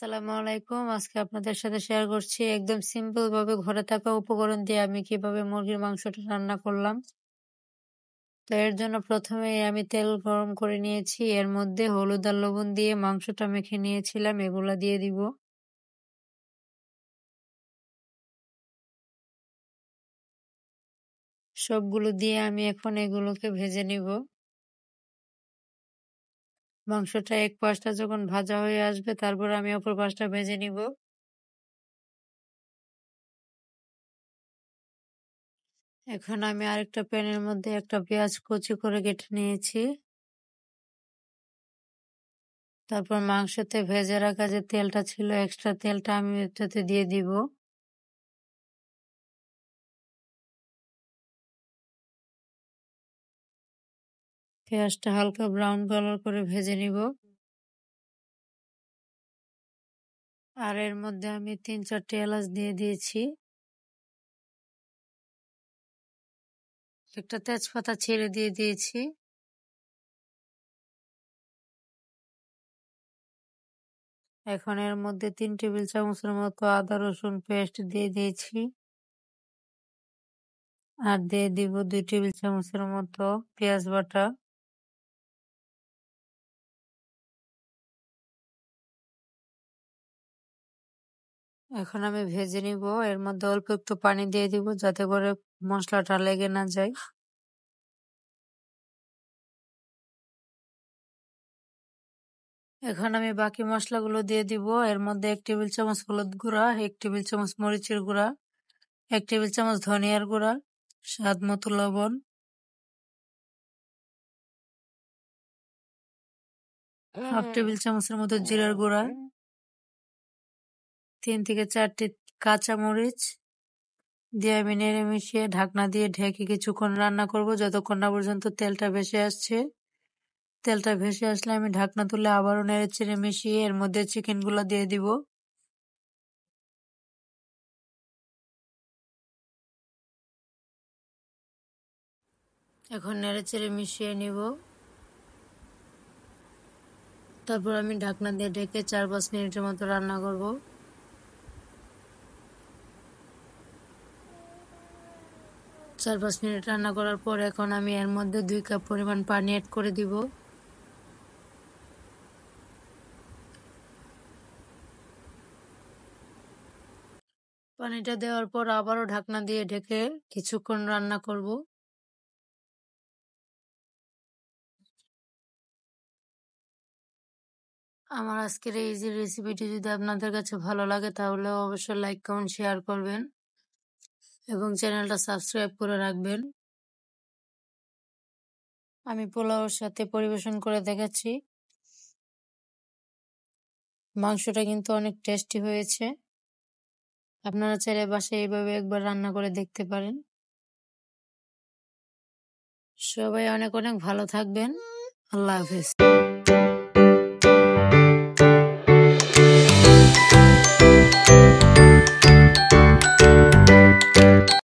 আসসালামু আলাইকুম। আজকে আপনাদের সাথে শেয়ার করছি একদম সিম্পল ভাবে ঘরে থাকা উপকরণ দিয়ে আমি কিভাবে মুরগির মাংসটা রান্না করলাম। তো এর জন্য প্রথমেই আমি তেল গরম করে নিয়েছি। এর মধ্যে হলুদ আর লবণ দিয়ে মাংসটা মেখে নিয়েছিলাম, এগুলা দিয়ে দিব। সবগুলো দিয়ে আমি এখন এগুলোকে ভেজে নিব। মাংসটা এক পাশটা যখন ভাজা হয়ে আসবে তারপর আমি অপর পাশটা ভেজে নিব। এখন আমি আরেকটা প্যানের মধ্যে একটা পেঁয়াজ কুচি করে কেটে নিয়েছি। তারপর মাংসতে ভেজে রাখা যে তেলটা ছিল, এক্সট্রা তেলটা আমি এটাতে দিয়ে দিব। পেঁয়াজটা হালকা ব্রাউন কালার করে ভেজে নিব। আর এর মধ্যে আমি ৩-৪টি এলাচ দিয়ে দিয়েছি। একটা তেজপাতা ছিঁড়ে দিয়ে দিয়েছি। এখন এর মধ্যে ৩ টেবিল চামচের মতো আদা রসুন পেস্ট দিয়ে দিয়েছি। আর দিয়ে দিব ২ টেবিল চামচের মতো পেঁয়াজ বাটা। এখন আমি ভেজে নিব। এর মধ্যে অল্প একটু পানি দিয়ে দিব যাতে করে মশলাটা লেগে না যায়। এখন আমি বাকি মশলাগুলো দিয়ে দিব। এর মধ্যে ১ টেবিল চামচ হলুদ গুঁড়া, ১ টেবিল চামচ মরিচের গুঁড়া, ১ টেবিল চামচ ধনিয়ার গুঁড়া, স্বাদ মতো লবণ, হাফ টেবিল চামচের মতো জিরার গুঁড়া, ৩ থেকে ৪টি কাঁচা মরিচ দিয়ে আমি নেড়ে মিশিয়ে ঢাকনা দিয়ে ঢেকে কিছুক্ষণ রান্না করব যতক্ষণ না পর্যন্ত তেলটা ভেসে আসছে। তেলটা ভেসে আসলে আমি ঢাকনা তুলে আবারও নেড়ে চেড়ে মিশিয়ে এর মধ্যে চিকেনগুলো দিয়ে দিব। এখন নেড়ে চেড়ে মিশিয়ে নিব। তারপর আমি ঢাকনা দিয়ে ঢেকে ৪-৫ মিনিটের মতো রান্না করব। ৪-৫ মিনিট রান্না করার পর এখন আমি এর মধ্যে ২ কাপ পরিমাণ পানি অ্যাড করে দিব। পানিটা দেওয়ার পর আবারও ঢাকনা দিয়ে ঢেকে কিছুক্ষণ রান্না করব। আমার আজকের এই ইজি রেসিপিটি যদি আপনাদের কাছে ভালো লাগে তাহলে অবশ্যই লাইক, কমেন্ট, শেয়ার করবেন এবং চ্যানেলটা সাবস্ক্রাইব করে রাখবেন। আমি পোলাওর সাথে পরিবেশন করে দেখাচ্ছি। মাংসটা কিন্তু অনেক টেস্টি হয়েছে। আপনারা চাইলে বাসায় এইভাবে একবার রান্না করে দেখতে পারেন। সবাই অনেক অনেক ভালো থাকবেন। আল্লাহ হাফেজ।